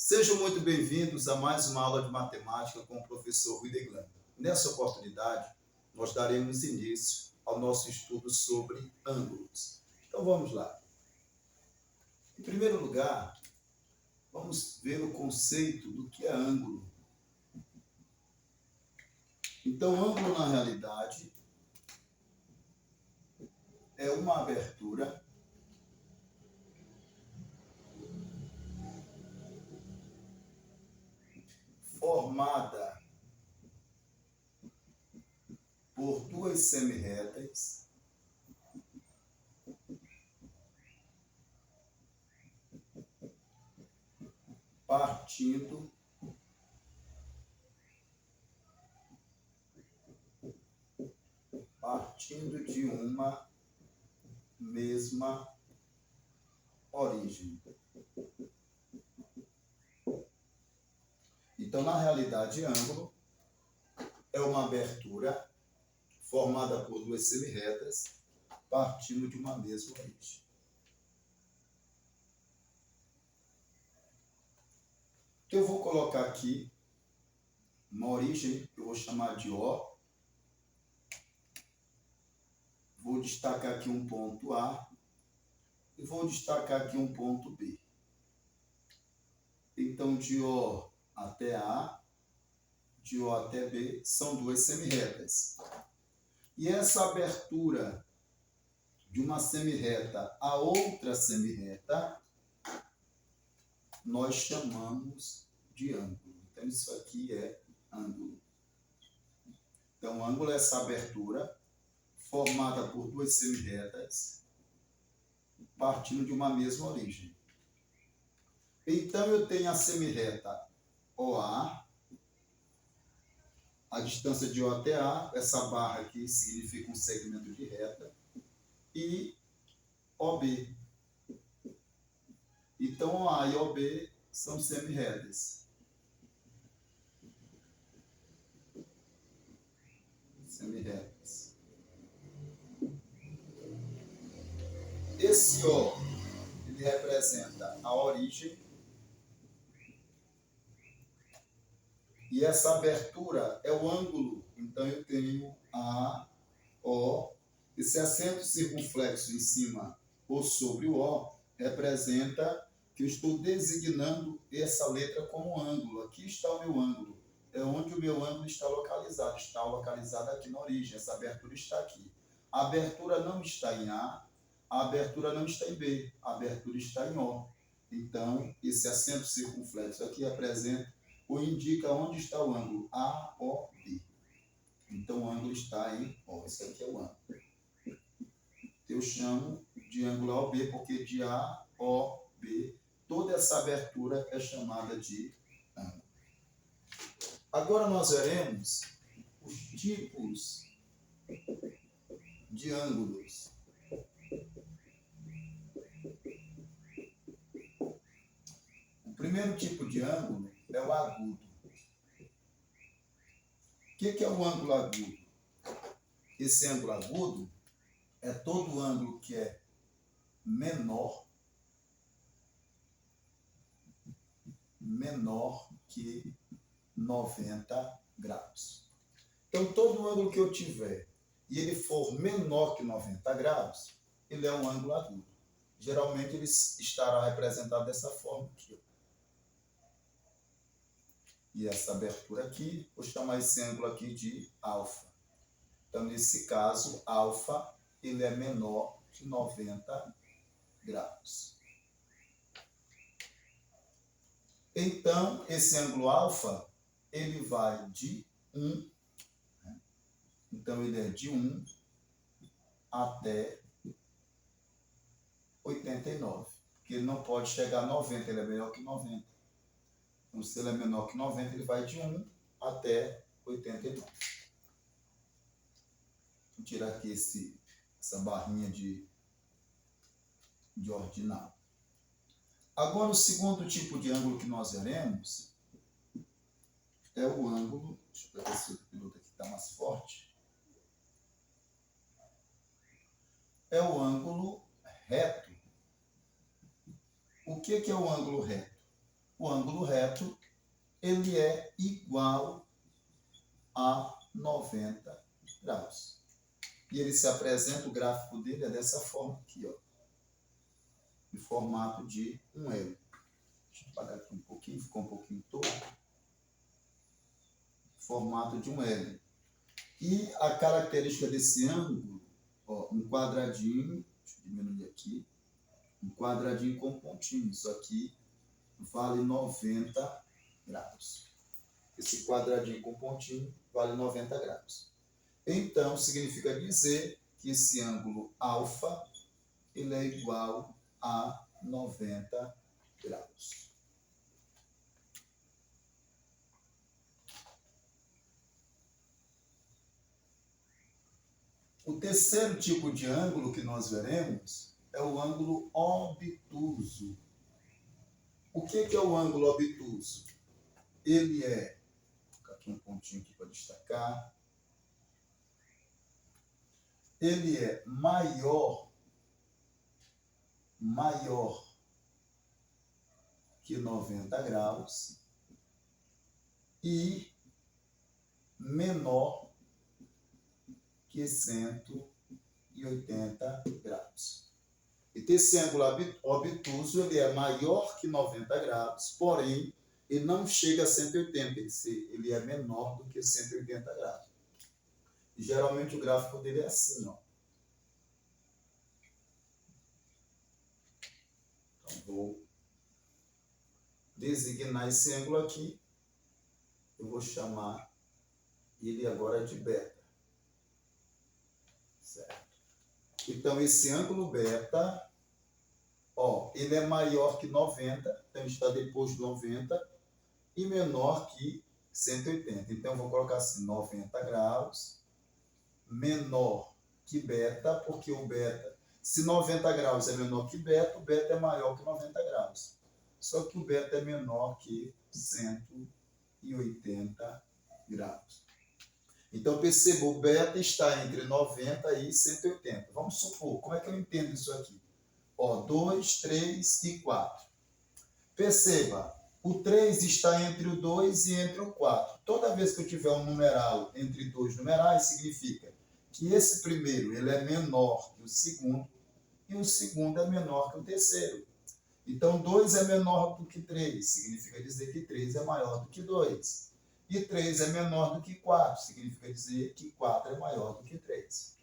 Sejam muito bem-vindos a mais uma aula de matemática com o professor Rui Deglan. Nessa oportunidade, nós daremos início ao nosso estudo sobre ângulos. Então vamos lá. Em primeiro lugar, vamos ver o conceito do que é ângulo. Então, ângulo na realidade é uma abertura formada por duas semirretas partindo de uma mesma origem. Então, na realidade, ângulo é uma abertura formada por duas semirretas partindo de uma mesma origem. Então, eu vou colocar aqui uma origem que eu vou chamar de O. Vou destacar aqui um ponto A e vou destacar aqui um ponto B. Então, de O até A, de O até B, são duas semirretas. E essa abertura de uma semirreta a outra semirreta, nós chamamos de ângulo. Então, isso aqui é ângulo. Então, ângulo é essa abertura formada por duas semirretas partindo de uma mesma origem. Então, eu tenho a semirreta OA, a distância de O até A, essa barra aqui significa um segmento de reta, e OB. Então, OA e OB são semirretas. Esse O, ele representa a origem. E essa abertura é o ângulo. Então, eu tenho A, O. Esse acento circunflexo em cima ou sobre o O representa que eu estou designando essa letra como ângulo. Aqui está o meu ângulo. É onde o meu ângulo está localizado. Está localizado aqui na origem. Essa abertura está aqui. A abertura não está em A abertura não está em B. A abertura está em O. Então, esse acento circunflexo aqui apresenta ou indica onde está o ângulo AOB. Então, o ângulo está em O. Esse aqui é o ângulo. Eu chamo de ângulo AOB porque de AOB, toda essa abertura é chamada de ângulo. Agora, nós veremos os tipos de ângulos. O primeiro tipo de ângulo é o agudo. O que é o ângulo agudo? Esse ângulo agudo é todo ângulo que é menor que 90 graus. Então, todo ângulo que eu tiver e ele for menor que 90 graus, ele é um ângulo agudo. Geralmente, ele estará representado dessa forma aqui. E essa abertura aqui, vou chamar esse ângulo aqui de alfa. Então, nesse caso, alfa, ele é menor que 90 graus. Então, esse ângulo alfa, ele vai de 1, né? Então, ele é de 1 até 89. Porque ele não pode chegar a 90, ele é menor que 90. Então, se ele é menor que 90, ele vai de 1 até 89. Vou tirar aqui essa barrinha de ordinal. Agora, o segundo tipo de ângulo que nós veremos é o ângulo... Deixa eu ver se o piloto aqui está mais forte. É o ângulo reto. O que é o ângulo reto? o ângulo reto, ele é igual a 90 graus. E ele se apresenta, o gráfico dele é dessa forma aqui, ó, em formato de um L. Deixa eu apagar aqui um pouquinho, ficou um pouquinho torto. Formato de um L. E a característica desse ângulo, ó, um quadradinho, deixa eu diminuir aqui, um quadradinho com pontinho. Isso aqui vale 90 graus. Esse quadradinho com pontinho vale 90 graus. Então, significa dizer que esse ângulo alfa, ele é igual a 90 graus. O terceiro tipo de ângulo que nós veremos é o ângulo obtuso. O que é o ângulo obtuso? Ele é, vou colocar aqui um pontinho aqui para destacar, ele é maior que 90 graus e menor que 180 graus. Então, esse ângulo obtuso, ele é maior que 90 graus, porém, ele não chega a 180, ele é menor do que 180 graus. E, geralmente, o gráfico dele é assim, ó. Então, vou designar esse ângulo aqui. Eu vou chamar ele agora de beta. Certo? Então, esse ângulo beta, ó, ele é maior que 90, então está depois de 90, e menor que 180. Então, eu vou colocar assim, 90 graus, menor que beta, porque o beta, se 90 graus é menor que beta, o beta é maior que 90 graus. Só que o beta é menor que 180 graus. Então, perceba, o beta está entre 90 e 180. Vamos supor, como é que eu entendo isso aqui? Ó, 2, 3 e 4. Perceba, o 3 está entre o 2 e entre o 4. Toda vez que eu tiver um numeral entre dois numerais, significa que esse primeiro ele é menor que o segundo e o segundo é menor que o terceiro. Então, 2 é menor do que 3, significa dizer que 3 é maior do que 2. E 3 é menor do que 4, significa dizer que 4 é maior do que 3.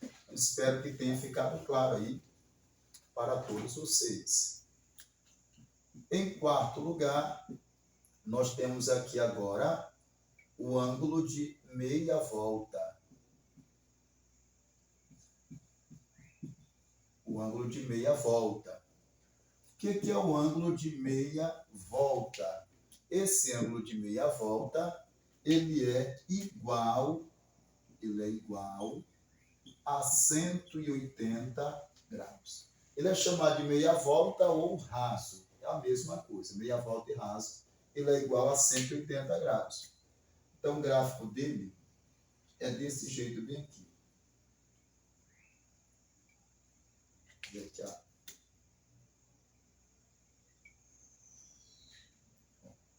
Eu espero que tenha ficado claro aí para todos vocês. Em quarto lugar, nós temos aqui agora o ângulo de meia volta. O ângulo de meia volta. O que é o ângulo de meia volta? Esse ângulo de meia volta, ele é igual a 180 graus. Ele é chamado de meia volta ou raso. É a mesma coisa. Meia volta e raso, ele é igual a 180 graus. Então, o gráfico dele é desse jeito bem aqui. Aqui, ó.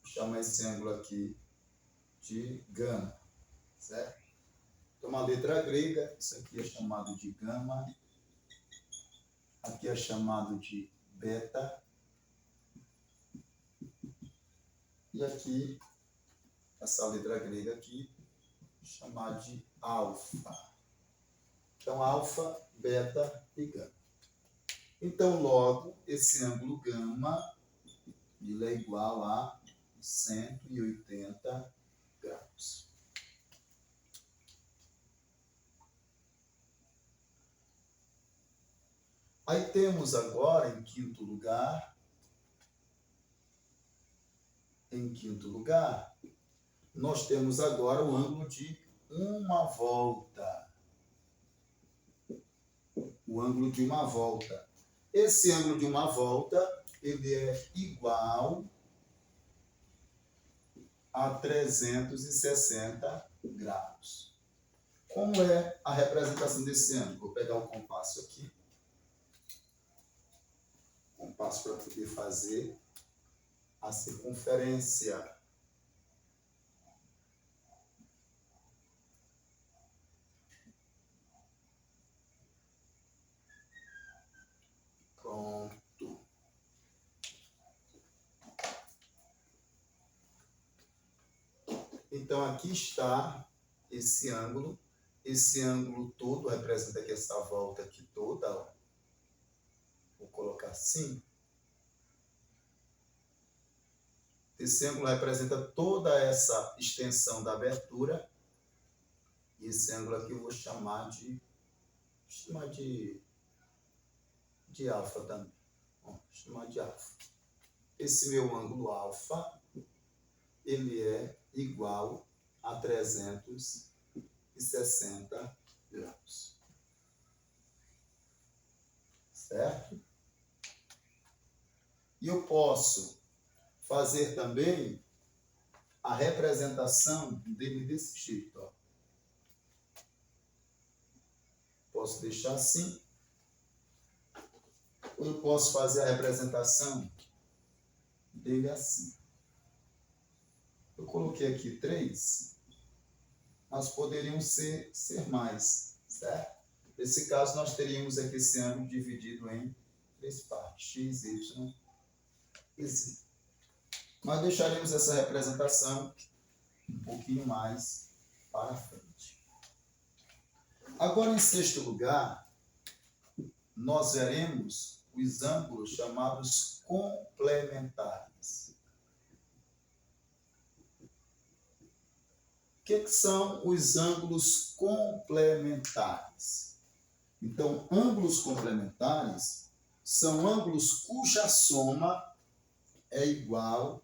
Chama esse ângulo aqui de gama, certo? Então, uma letra grega, isso aqui é chamado de gama, aqui é chamado de beta, e aqui, essa letra grega aqui, chamada de alfa. Então, alfa, beta e gama. Então, logo, esse ângulo gama, ele é igual a 180 graus. Aí temos agora, em quinto lugar, nós temos agora o ângulo de uma volta. O ângulo de uma volta. Esse ângulo de uma volta, ele é igual a 360 graus. Como é a representação desse ângulo? Vou pegar o compasso aqui. Compasso para poder fazer a circunferência. Pronto. Então, aqui está esse ângulo. Esse ângulo todo representa aqui essa volta aqui toda, ó. Vou colocar assim. Esse ângulo representa toda essa extensão da abertura. E esse ângulo aqui eu vou chamar de alfa também. Vou chamar de alfa. Esse meu ângulo alfa, ele é igual a 360 graus. Certo? E eu posso fazer também a representação dele desse jeito, ó. Posso deixar assim. Ou eu posso fazer a representação dele assim. Eu coloquei aqui 3, mas poderiam ser mais, certo? Nesse caso, nós teríamos aqui esse ângulo dividido em 3 partes, x, y e z. Nós deixaremos essa representação um pouquinho mais para frente. Agora, em sexto lugar, nós veremos os ângulos chamados complementares. O que são os ângulos complementares? Então, ângulos complementares são ângulos cuja soma é igual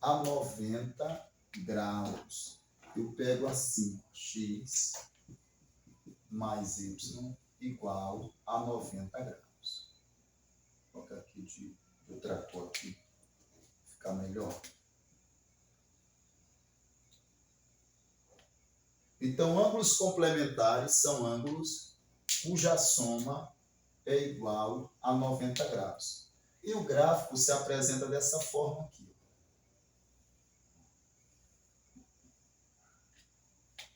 a 90 graus. Eu pego assim, x mais y igual a 90 graus. Vou colocar aqui de outra cor aqui, ficar melhor. Então, ângulos complementares são ângulos cuja soma é igual a 90 graus. E o gráfico se apresenta dessa forma aqui.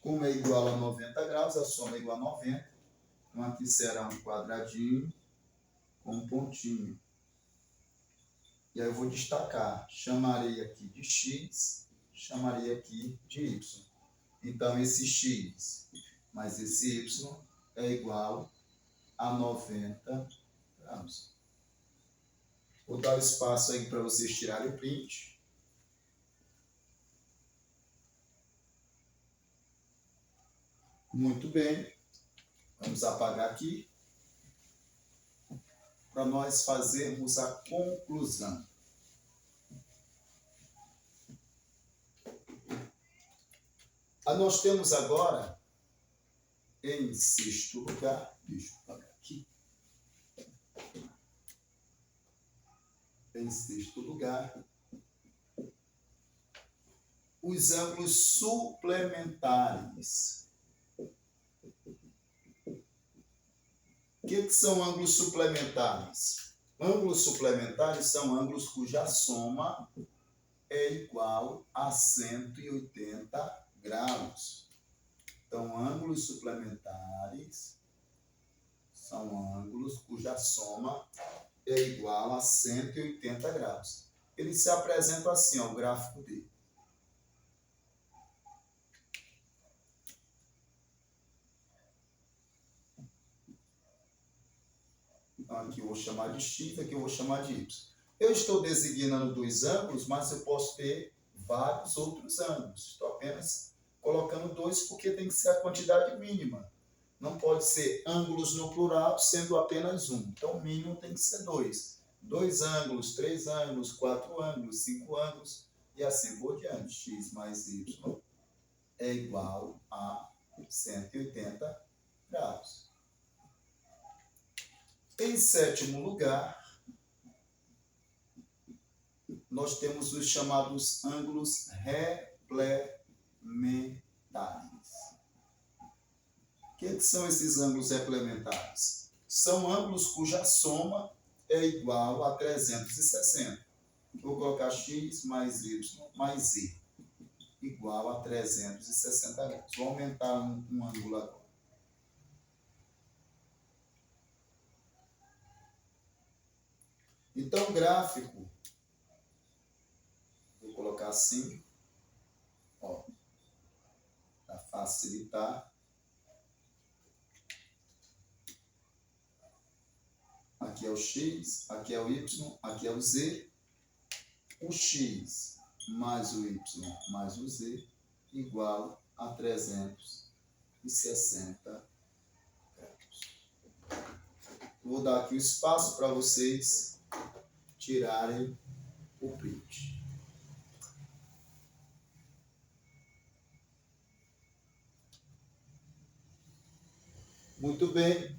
Como é igual a 90 graus, a soma é igual a 90. Então, aqui será um quadradinho com um pontinho. E aí eu vou destacar. Chamarei aqui de x, chamarei aqui de y. Então, esse x mais esse y é igual a 90 graus. Vou dar espaço aí para vocês tirarem o print. Muito bem. Vamos apagar aqui para nós fazermos a conclusão. Nós temos agora, em sexto lugar, deixa eu apagar aqui. Em sexto lugar, os ângulos suplementares. O que são ângulos suplementares? Ângulos suplementares são ângulos cuja soma é igual a 180 graus. Então, ângulos suplementares são ângulos cuja soma é igual a 180 graus. Eles se apresentam assim, ó, o gráfico dele. Então, aqui eu vou chamar de x, aqui eu vou chamar de y. Eu estou designando 2 ângulos, mas eu posso ter vários outros ângulos. Estou apenas colocando 2 porque tem que ser a quantidade mínima. Não pode ser ângulos no plural, sendo apenas 1. Então, o mínimo tem que ser 2. 2 ângulos, 3 ângulos, 4 ângulos, 5 ângulos e assim por diante. X mais y é igual a 180 graus. Em sétimo lugar, nós temos os chamados ângulos replementares. O que são esses ângulos replementares? São ângulos cuja soma é igual a 360. Vou colocar x mais y mais z igual a 360 graus. Vou aumentar um ângulo agora. Então, o gráfico, vou colocar assim, ó, para facilitar. Aqui é o x, aqui é o y, aqui é o z. O x mais o y mais o z igual a 360 graus. Vou dar aqui o espaço para vocês tirarem o print. Muito bem.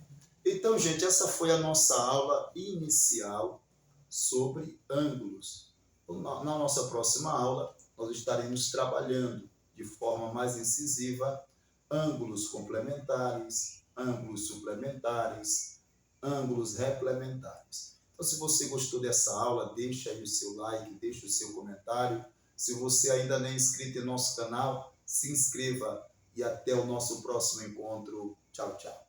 Então, gente, essa foi a nossa aula inicial sobre ângulos. Na nossa próxima aula, nós estaremos trabalhando de forma mais incisiva ângulos complementares, ângulos suplementares, ângulos replementares. Então, se você gostou dessa aula, deixa aí o seu like, deixa o seu comentário. Se você ainda não é inscrito em nosso canal, se inscreva e até o nosso próximo encontro. Tchau, tchau.